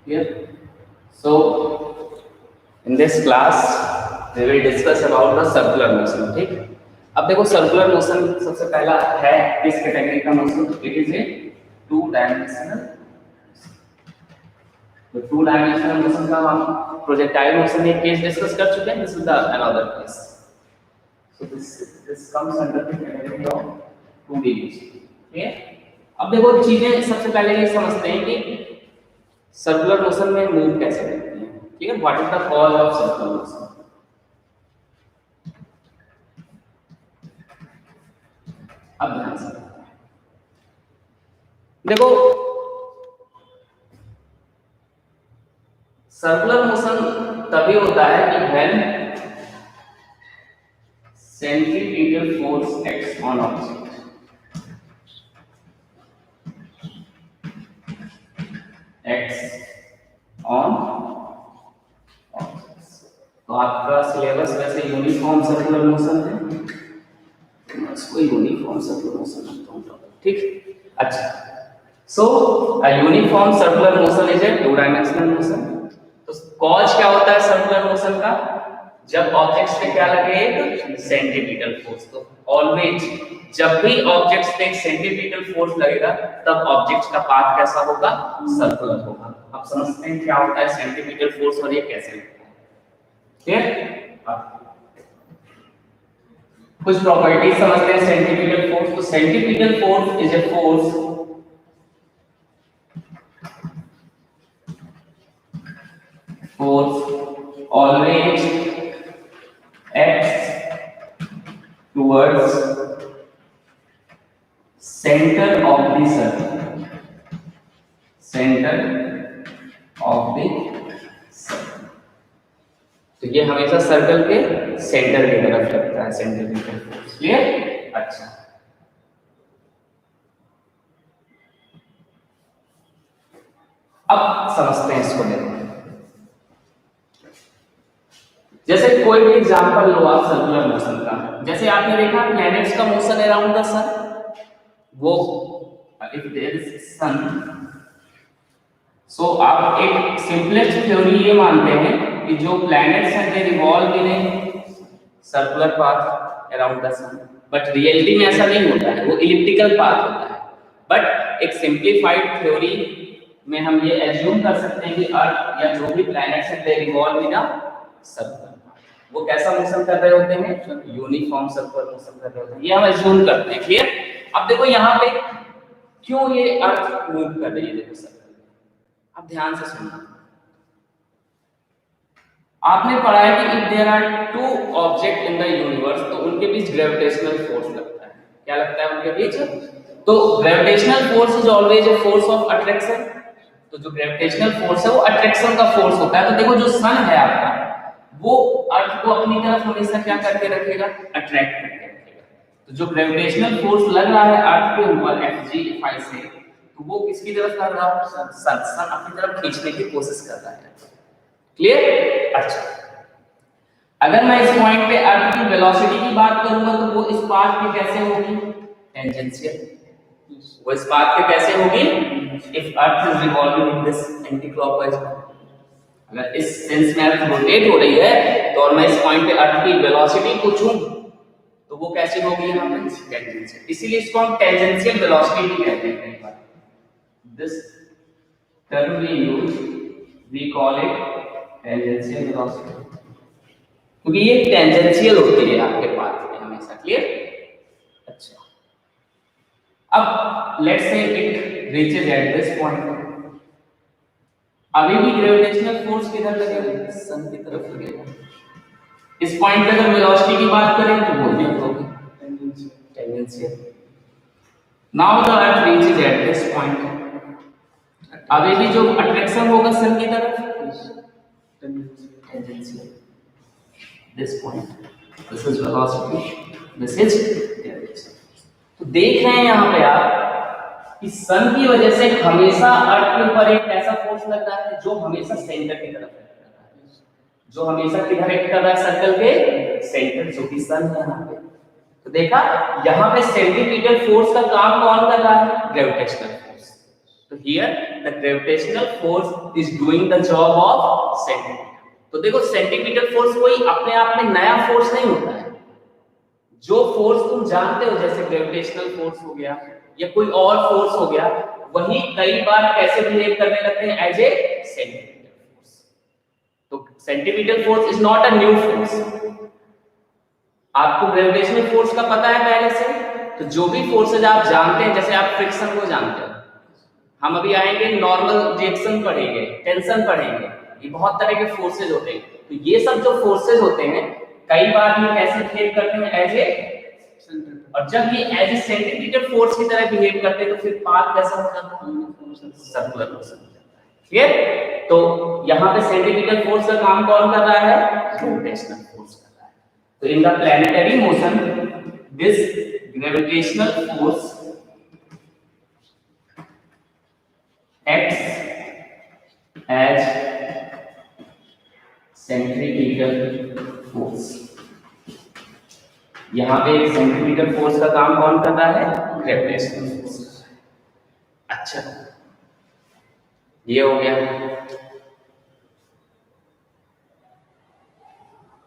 Clear? So in this class we will discuss about the circular motion. ठीक, अब देखो circular motion सबसे पहला है किस कैटेगरी का motion? It is a two dimensional. तो टू डायमेंशनल मोशन का हम प्रोजेक्टाइल मोशन एक केस डिस्कस कर चुके हैं। This is the another case. So this comes under the category of 2D motion. ठीक है, अब देखो चीजें सबसे पहले ये समझते हैं कि सर्कुलर मोशन में मूव कैसे करती है। ठीक है, what is the cause of circular motion? अब ध्यान से देखो, सर्कुलर मोशन तभी होता है कि when centripetal force acts on object. Acts on objects. तो आपका सिलेबस वैसे यूनिफॉर्म सर्कुलर मोशन है, इसको यूनिफॉर्म सर्कुलर मोशन रखता हूं। ठीक, अच्छा। So uh uniform circular motion is a two dimensional motion. तो कॉज क्या होता है सर्कुलर मोशन का? जब ऑब्जेक्ट्स पे क्या लगे? एक सेंट्रीपिटल फोर्स। तो ऑलवेज जब भी ऑब्जेक्ट्स पे एक सेंट्रीपिटल फोर्स लगेगा तब ऑब्जेक्ट्स का पाथ कैसा होगा? सर्कुलर होगा। अब समझते हैं क्या होता है सेंट्रीपिटल फोर्स और ये कैसे लगता है। ठीक, कुछ प्रॉपर्टीज समझते हैं सेंट्रीपिटल फोर्स। तो centripetal force is a force always acts towards center of the circle. Center of the circle। तो ये हमेशा सर्कल के सेंटर की तरफ लगता है सेंट्रीपिटल फोर्स। क्लियर? अच्छा, अब समझते हैं इसको। देखो, जैसे कोई भी एग्जांपल लो आप सर्कुलर मोशन का। जैसे आपने देखा प्लैनेट्स का मोशन अराउंड द सन, वो इफ देयर इज सन, सो आप एक सिंपलेस्ट थ्योरी ये मानते हैं कि जो प्लैनेट्स हैं they revolve in a circular path around the sun. But reality में ऐसा नहीं होता है, वो इलिप्टिकल पाथ होता है। बट एक सिंप्लीफाइड थ्योरी में हम ये एज्यूम कर सकते हैं कि अर्थ या जो भी प्लैनेट्स हैं they revolve in a circular. वो कैसा मोशन कर रहे होते हैं? यूनिफॉर्म सर्कुलर मोशन कर रहे होते हैं, ये हम एज्यूम करते हैं। क्लियर? अब देखो यहाँ पे क्यों ये अर्थ मूव कर रही है। देखो सर्कल, अब ध्यान से सुनना। आपने पढ़ा है कि if there are two object in the universe तो उनके बीच ग्रेविटेशनल फोर्स लगता है। क्या लगता है उनके बीच? तो gravitational force is always a force of attraction. तो जो ग्रेविटेशनल फोर्स है वो अट्रैक्शन का फोर्स होता है। तो देखो जो सन है आपका, वो अर्थ को अपनी तरफ हमेशा क्या करके रखेगा? अट्रैक्ट करके रखेगा। तो जो ग्रेविटेशनल फोर्स लग रहा है अर्थ के ऊपर Fg से, तो वो किसकी तरफ कर रहा है? सन अपनी तरफ खींचने की कोशिश कर रहा है। क्लियर? अच्छा, अगर मैं इस पॉइंट पे अर्थ की वेलोसिटी की बात करूंगा तो वो इस पाथ पे कैसे होगी? टेंजेंशियल। वो इस पाथ पे कैसे होगी? If earth is revolving in this anti clockwise, अगर इस सेंस में अर्थ रोटेट हो रही है तो और मैं इस पॉइंट पे अर्थ की वेलोसिटी पूछूं तो वो कैसी होगी? यहाँ पे टेंजेंशियल। इसीलिए इसको हम टेंजेंशियल वेलोसिटी भी कहते हैं। कई बार this term we use, we call it tangential velocity, क्योंकि ये टेंजेंशियल होती है आपके पाथ में हमेशा। क्लियर? अच्छा, अब let's say it reaches at this point. अभी भी ग्रेविटेशनल फोर्स किधर लगेगा? सन की तरफ लगेगा। इस पॉइंट पे अगर वेलोसिटी की बात करें तो वो भी होगी tangential. Now the earth reaches at this point. अभी भी जो अट्रैक्शन होगा सन की तरफ tangential. This point, this is velocity, this is gravitation. तो देख रहे हैं यहाँ पे आप कि सन की वजह से हमेशा अर्थ के ऊपर एक ऐसा फोर्स लग रहा है जो हमेशा सेंटर की तरफ एक्ट कर रहा है, जो हमेशा किधर एक्ट कर रहा है? सर्कल के सेंटर, जो कि सन है यहाँ पे। तो देखा यहाँ पे सेंट्रीपिटल फोर्स का काम कौन कर रहा है? Gravitational force. तो here the gravitational force is doing the job of centimetre. तो देखो सेंटीमीटर फोर्स कोई अपने आप में नया फोर्स नहीं होता है। जो फोर्स तुम जानते हो जैसे ग्रेविटेशनल फोर्स हो गया या कोई और फोर्स हो गया, वही कई बार कैसे बिहेव करने लगते हैं एज ए सेंटीमीटर फोर्स। तो centimetre force is not a new force. आपको ग्रेविटेशनल फोर्स का पता है पहले से, तो जो भी फोर्सेज आप जानते हैं, जैसे आप फ्रिक्शन को जानते हो, हम अभी आएंगे नॉर्मल रिएक्शन पढ़ेंगे, टेंशन पढ़ेंगे, ये बहुत तरह के फोर्सेज होते हैं। तो ये सब जो फोर्सेज होते हैं कई बार ये कैसे बिहेव करते हैं एज ए, और जब ये एज ए सेंटीमीटर फोर्स की तरह बिहेव करते हैं तो फिर पाथ कैसा होता है, सर्कुलर मोशन। क्लियर? तो यहाँ पे सेंटीमीटर फोर्स का काम कौन कर रहा है, ग्रेविटेशनल फोर्स कर रहा है। तो in the planetary motion this gravitational force acts as centripetal force. यहां पे सेंट्रीपिटल फोर्स का काम कौन कर रहा है, ग्रेविटेशनल फोर्स। अच्छा, ये हो गया।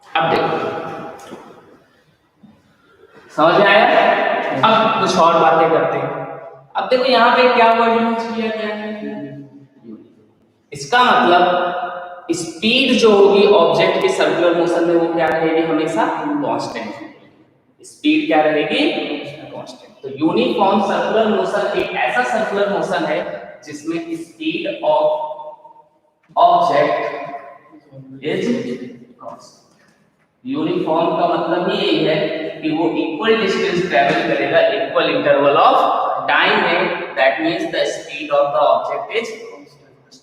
अब देखो, समझ में आया? अब कुछ और बातें करते हैं। अब देखो यहाँ पे क्या वर्ड यूज किया गया है, इसका मतलब स्पीड जो होगी ऑब्जेक्ट के सर्कुलर मोशन में वो क्या रहेगी, हमेशा कांस्टेंट। स्पीड क्या रहेगी, कांस्टेंट। तो यूनिफॉर्म सर्कुलर मोशन एक ऐसा सर्कुलर मोशन है जिसमें speed of object is constant. Uniform का मतलब ही यही है कि वो इक्वल डिस्टेंस ट्रैवल करेगा इक्वल इंटरवल ऑफ टाइम में, that means the speed of the object is constant.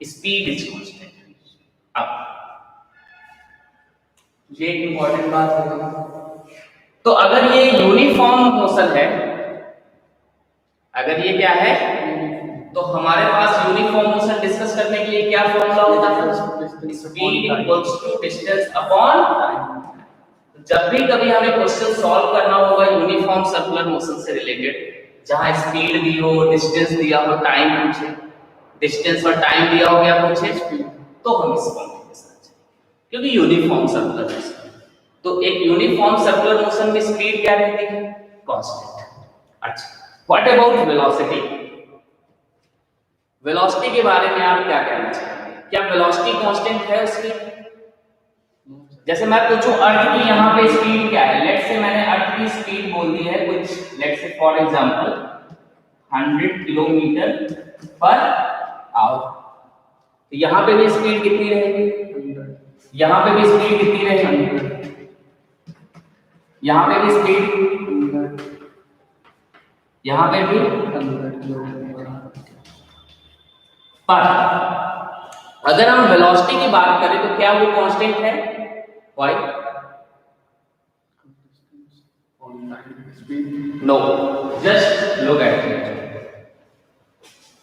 Speed is constant. अब ये एक इंपॉर्टेंट बात है। तो अगर ये यूनिफॉर्म मोशन है, अगर ये क्या है, तो हमारे पास यूनिफॉर्म मोशन डिस्कस करने के लिए क्या फॉर्मूला होता है, speed equals to distance upon time. जब भी कभी हमें क्वेश्चन सॉल्व करना होगा यूनिफॉर्म सर्कुलर मोशन से रिलेटेड, जहां स्पीड दी हो, डिस्टेंस दिया हो, टाइम पूछे, डिस्टेंस और टाइम दिया हो गया पूछे, तो हम इस फॉर्मूले के साथ चलेंगे, क्योंकि यूनिफॉर्म सर्कुलर मोशन। तो एक यूनिफॉर्म सर्कुलर मोशन में स्पीड क्या रहती है, कांस्टेंट। अच्छा, व्हाट अबाउट वेलोसिटी? वेलोसिटी के बारे में आप क्या कहना चाहेंगे? क्या वेलोसिटी कांस्टेंट है उसकी? जैसे मैं पूछूं अर्थ की यहाँ पे स्पीड क्या है, लेट्स से मैंने अर्थ की स्पीड बोल दी है कुछ, let's say for example 100 kilometre per hour, तो यहाँ पे भी स्पीड कितनी रहेगी, यहाँ पे भी स्पीड कितनी रहेगी, यहाँ पे भी स्पीड, यहाँ पे भी, पर अगर हम वेलोसिटी की बात करें तो क्या वो कांस्टेंट है? Why? No. Just look at it.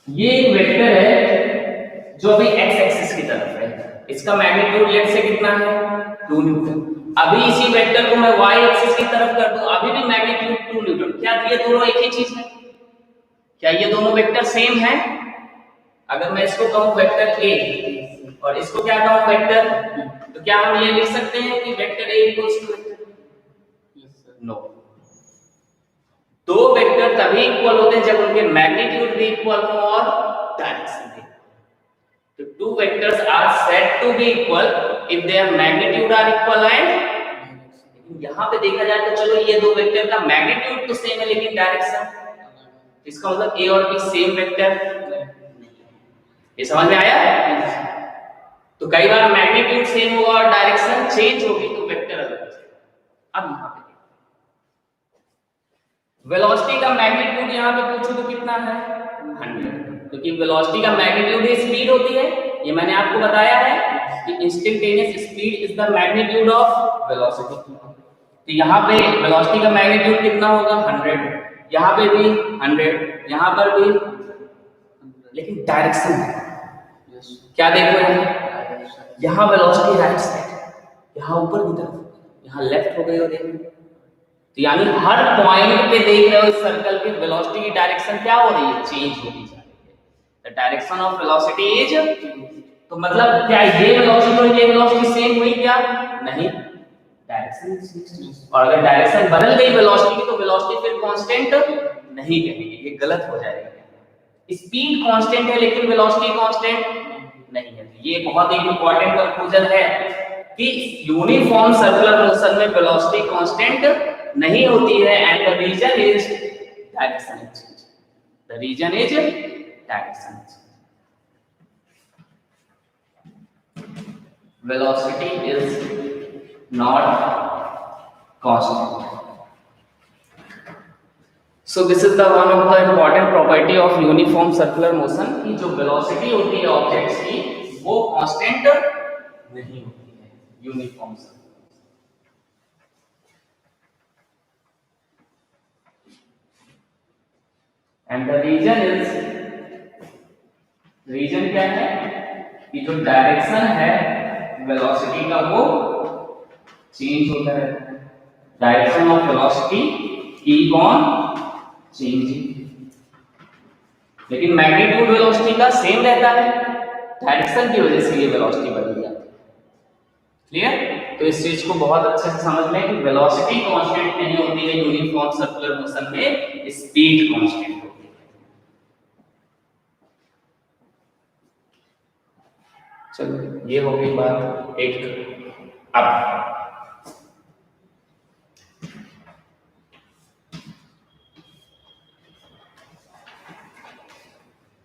ये एक वेक्टर है जो अभी x एक्सिस की तरफ है, इसका मैग्नीट्यूड लेट से कितना है, 2 न्यूटन। अभी इसी वेक्टर को मैं y एक्सिस की तरफ कर दूं, अभी भी मैग्नीट्यूड 2 न्यूटन। क्या ये दोनों एक ही चीज है? क्या ये दोनों वेक्टर सेम है? अगर मैं इसको कहूं वेक्टर a और इसको क्या कहूं वेक्टर, तो क्या हम ये लिख सकते हैं कि vector a equals to vector b? No. दो वेक्टर तभी इक्वल होते हैं जब उनके मैग्नीट्यूड भी इक्वल हो और डायरेक्शन भी। तो two vectors are said to be equal if their magnitude are equal and, यहां पे देखा जाए तो चलो ये दो वेक्टर का मैग्नीट्यूड तो सेम है लेकिन डायरेक्शन, इसका मतलब a और b सेम वेक्टर। ये समझ में आया? तो कई बार मैग्नीट्यूड सेम होगा और डायरेक्शन चेंज होगी तो वेक्टर अलग हो जाएगा। अब यहां पे वेलोसिटी का मैग्नीट्यूड यहां पे पूछो तो कितना है, 100, क्योंकि वेलोसिटी का मैग्नीट्यूड ही स्पीड होती है। ये मैंने आपको बताया है कि instantaneous speed is the magnitude of velocity. तो यहां पे वेलोसिटी का मैग्नीट्यूड कितना होगा, 100, यहां पे भी 100, यहां पर भी, लेकिन डायरेक्शन क्या देखो यहाँ वेलोसिटी राइट साइड, यहाँ ऊपर की तरफ, यहाँ लेफ्ट हो गई और तो यानी हर पॉइंट पे देख रहे हो इस सर्कल के वेलोसिटी की डायरेक्शन क्या हो रही है, चेंज होगी जा रही है। The direction of velocity is, तो मतलब क्या ये वेलोसिटी और ये वेलोसिटी सेम हुई क्या? नहीं, डायरेक्शन चेंज। और अगर डायरेक्शन बदल गई वेलोसिटी की तो वेलोसिटी फिर कांस्टेंट नहीं कहेंगे, ये गलत हो जाएगा। स्पीड कांस्टेंट है लेकिन वेलोसिटी कांस्टेंट नहीं है। ये बहुत ही इंपॉर्टेंट कंक्लूजन है कि यूनिफॉर्म सर्कुलर मोशन में वेलोसिटी कांस्टेंट नहीं होती है and the reason is direction change. The reason is direction change. velocity is not constant. So this is the one of the important property of uniform circular motion कि जो velocity होती है objects की वो constant नहीं होती है uniform circular. And the reason क्या है कि जो डायरेक्शन है वेलोसिटी का वो चेंज होता है। Direction of velocity keep on changing, लेकिन मैग्नीट्यूड वेलोसिटी का सेम रहता है, डायरेक्शन की वजह से ये वेलोसिटी बदल जाती है। क्लियर? तो इस चीज को बहुत अच्छे से समझ लें कि वेलोसिटी कांस्टेंट नहीं होती है यूनिफॉर्म सर्कुलर मोशन में, स्पीड कांस्टेंट होती है। चलो ये हो गई बात एक। अब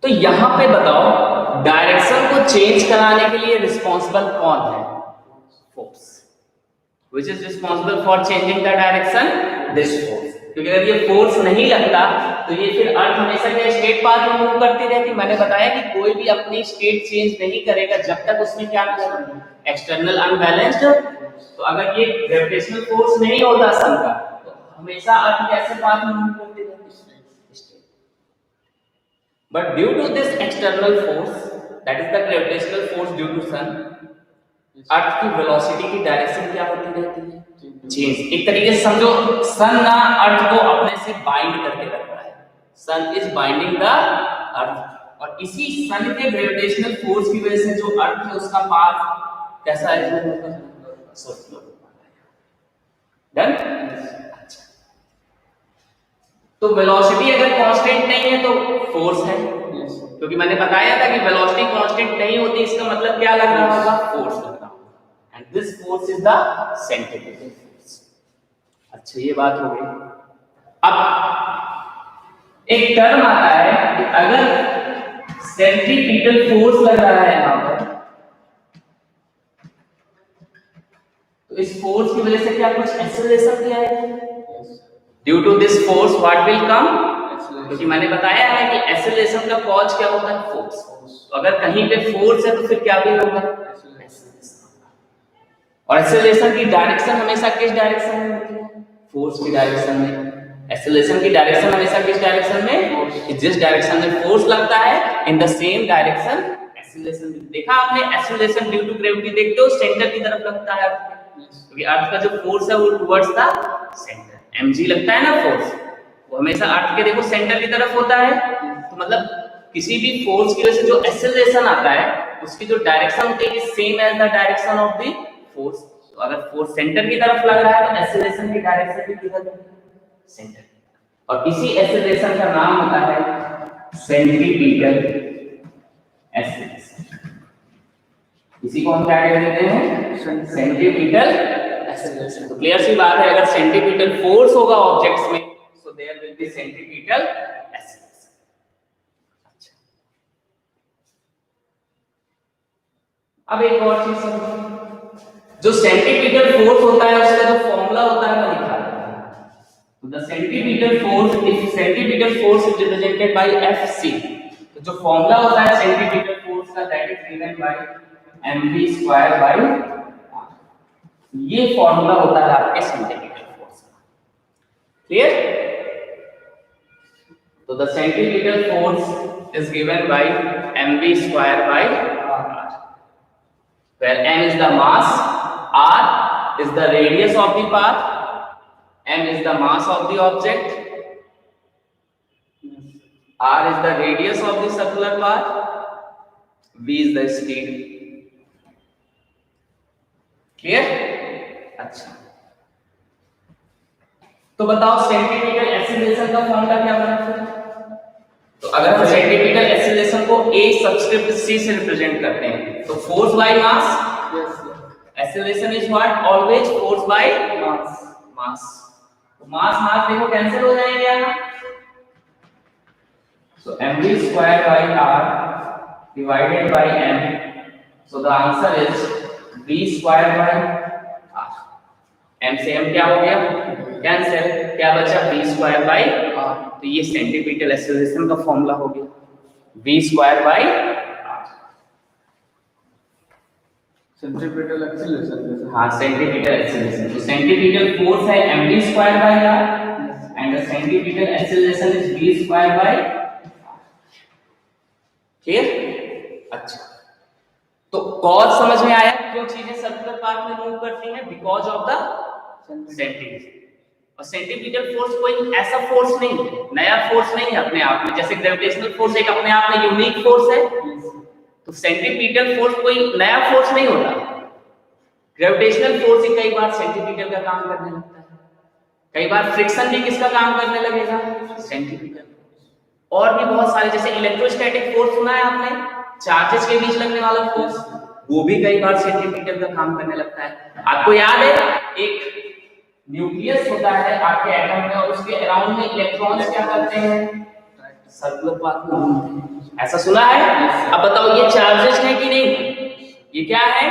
तो यहां पे बताओ डायरेक्शन को चेंज कराने के लिए रिस्पॉन्सिबल कौन है? Force. Which is responsible for changing the direction? This force. क्योंकि अगर ये फोर्स नहीं लगता तो ये फिर अर्थ हमेशा क्या स्ट्रेट पाथ में मूव करती रहती। मैंने बताया कि कोई भी अपनी स्टेट चेंज नहीं करेगा जब तक उसमें क्या एक्सटर्नल अनबैलेंस्ड। तो अगर ये ग्रेविटेशनल फोर्स नहीं होता सन का तो हमेशा अर्थ कैसे पाथ में मूव करती रहती। But due to this external force that is the gravitational force due to sun, earth की वेलोसिटी की डायरेक्शन क्या होती रहती है? चेंज। एक तरीके से समझो सन ना अर्थ को अपने से बाइंड करके रखता है। सन इज बाइंडिंग द अर्थ और इसी सन के ग्रेविटेशनल फोर्स की वजह से जो अर्थ है उसका पाथ कैसा है? डन? अच्छा, तो वेलोसिटी अगर कांस्टेंट नहीं है तो फोर्स है, क्योंकि मैंने बताया था कि वेलोसिटी कांस्टेंट नहीं होती, इसका मतलब क्या लग रहा होगा? फोर्स लग रहा होगा। And this force is the centripetal force. अच्छा ये बात हो गई। अब एक टर्म आता है कि अगर सेंट्रीपिटल फोर्स लग रहा है यहां पर तो इस फोर्स की वजह से क्या कुछ एक्सेलरेशन किया है? Due to this force what will come? क्योंकि मैंने बताया है कि एक्सेलरेशन का कॉज क्या होता है? फोर्स। तो अगर कहीं पे फोर्स है तो फिर क्या भी होगा? और एक्सेलरेशन की डायरेक्शन हमेशा किस डायरेक्शन में होती है? फोर्स की डायरेक्शन में। एक्सेलरेशन की डायरेक्शन हमेशा किस डायरेक्शन में? जिस डायरेक्शन में फोर्स लगता है in the same direction acceleration. देखा आपने एक्सेलरेशन ड्यू टू ग्रेविटी देखते हो सेंटर की तरफ लगता है अर्थ के, क्योंकि अर्थ का जो फोर्स है वो टुवर्ड्स द सेंटर। mg लगता है ना फोर्स, वो हमेशा अर्थ के देखो सेंटर की तरफ होता है। तो मतलब किसी भी फोर्स की वजह से जो एक्सेलरेशन आता है उसकी जो डायरेक्शन होती है same as the direction of the force. तो अगर फोर्स सेंटर की तरफ लग रहा है तो एक्सेलरेशन की डायरेक्शन भी किधर? सेंटर। और इसी एक्सेलरेशन का नाम होता है सेंट्रीपिटल एक्सेलरेशन। इसी को हम क्या कह देते हैं? Centripetal acceleration. तो क्लियर सी बात है, अगर सेंट्रीपिटल फोर्स होगा ऑब्जेक्ट्स में so there will be centripetal acceleration। अच्छा, अब एक और चीज समझो, जो सेंट्रीपिटल फोर्स होता है उसका जो फॉर्मूला होता है वो लिखा है। तो the centripetal force, if centripetal force is represented by Fc, तो जो फॉर्मूला होता है सेंट्रीपिटल फोर्स का that is given by mv² by r। ये फॉर्मूला होता है आपके सेंट्रीपिटल फोर्स का। Clear? So the centripetal force is given by mv² by r, where m is the mass, r is the radius of the path, m is the mass of the object, R is the radius of the circular path, V is the speed. Clear? अच्छा, तो बताओ centimetre acceleration का formula क्या बना फिर? तो अगर हम सेंटीमीटर एक्सीलरेशन को A सबस्क्रिप्ट C से रिप्रेजेंट करते हैं तो force by mass, acceleration is what? Always force by mass. तो मास देखो कैंसिल हो जाएंगे यहाँ, so mv square by r divided by m, so the answer is v square by r। m से m क्या हो गया? कैंसिल, क्या बचा? v square by r। तो ये सेंटीमीटर एक्सीलरेशन का फॉर्मूला हो गया, v square by r। Centimetre acceleration, हाँ सेंटीमीटर एक्सीलरेशन, तो सेंटीमीटर फोर्स है mv square by r and the centimeter acceleration is v square by r। Clear? अच्छा, तो कॉज समझ में आया क्यों चीजें सर्कुलर पाथ में मूव करती हैं? Because of the centimetre. और सेंटीमीटर फोर्स कोई ऐसा फोर्स नहीं है, नया फोर्स नहीं है अपने आप में, जैसे ग्रेविटेशनल फोर्स एक अपने आप में यूनिक फोर्स है, तो सेंटीमीटर फोर्स कोई नया फोर्स नहीं होता। ग्रेविटेशनल फोर्स ही कई बार सेंटीमीटर का काम करने लगता है, कई बार फ्रिक्शन भी किसका काम करने लगेगा? सेंटीमीटर। और भी बहुत सारे, जैसे इलेक्ट्रोस्टैटिक फोर्स सुना है आपने, चार्जेस के बीच लगने वाला फोर्स, वो भी कई बार सेंटीमीटर का काम करने लगता है। आपको याद है एक न्यूक्लियस होता है आपके एटम में और उसके अराउंड में इलेक्ट्रॉन्स क्या करते हैं? सर्कुलर पाथ में घूमते हैं, ऐसा सुना है? अब बताओ ये चार्जेस है कि नहीं? ये क्या है?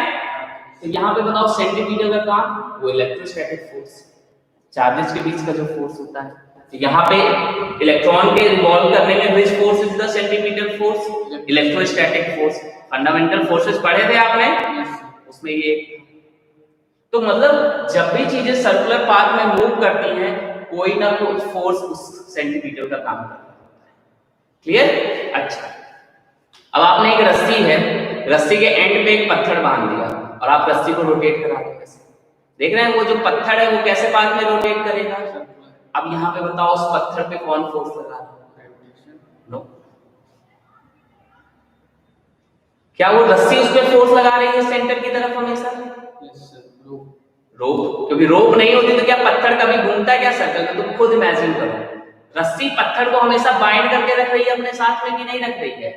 तो यहाँ पे बताओ सेंटीमीटर का काम, वो इलेक्ट्रोस्टैटिक फोर्स, चार्जेस के बीच का जो फोर्स होता है। तो यहाँ पे इलेक्ट्रॉन के रिवॉल्व करने में which force is the centimetre force? Electrostatic force. Fundamental forces पढ़े थे आपने, उसमें ये। तो मतलब जब भी चीजें सर्कुलर पाथ में मूव करती हैं, कोई ना कोई फोर्स उस सेंटीमीटर का काम करता है। क्लियर? अच्छा, अब आपने एक रस्सी है, रस्सी के एंड पे एक पत्थर बांध दिया और आप रस्सी को रोटेट करा रहे हैं, देख रहे हैं वो जो पत्थर है वो कैसे पाथ में रोटेट करेगा? अब यहाँ पे बताओ उस पत्थर पे कौन फोर्स लगा रहा है? नो। क्या वो रस्सी उस पे फोर्स लगा रही है सेंटर की तरफ हमेशा? रोप, क्योंकि रोप नहीं होती तो क्या पत्थर कभी घूमता है क्या सर्कल में? तुम खुद इमेजिन करो, रस्सी पत्थर को हमेशा बाइंड करके रख रही है अपने साथ में कि नहीं रख रही है?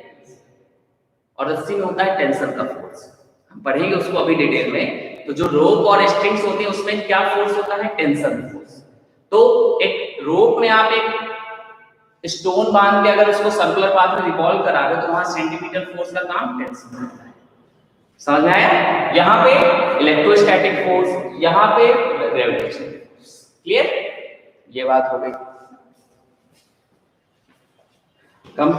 और रस्सी में होता है टेंशन का फोर्स, हम पढ़ेंगे उसको अभी डिटेल में। तो जो रोप और स्ट्रिंग्स होती है उसमें क्या फोर्स होता है? Tension force. तो एक रोप में आप एक स्टोन बांध के अगर उसको सर्कुलर पाथ में रिवॉल्व करा रहे हो तो वहां सेंटीमीटर फोर्स का काम टेंशन होता है। समझ में आया? यहाँ पे इलेक्ट्रोस्टैटिक फोर्स, यहाँ पे ग्रेविटेशन। क्लियर? ये बात हो गई। कम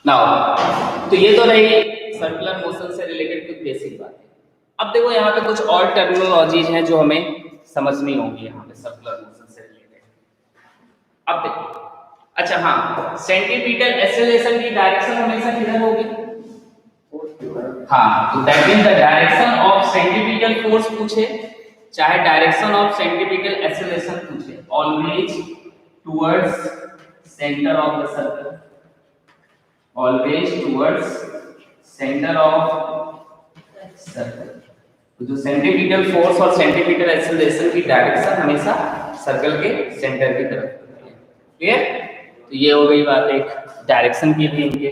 नाउ, तो ये तो रही सर्कुलर मोशन से रिलेटेड कुछ बेसिक बातें। अब देखो यहाँ पे कुछ और टर्मिनोलॉजीज हैं जो हमें समझनी होंगी यहाँ पे सर्कुलर मोशन से रिलेटेड। अब देखो, अच्छा हाँ, सेंटीमीटर एक्सेलरेशन की डायरेक्शन हमेशा किधर होगी? हाँ, तो that means the direction of centimetre force पूछे, चाहे डायरेक्शन ऑफ सेंटीमीटर एक्सेलरेशन पूछे, always towards centre of the circle, always towards centre of circle. तो जो सेंटीमीटर फोर्स और सेंटीमीटर एक्सेलरेशन की डायरेक्शन हमेशा सर्कल के सेंटर की तरफ होती है। क्लियर? तो ये हो गई बात एक डायरेक्शन की भी इनके।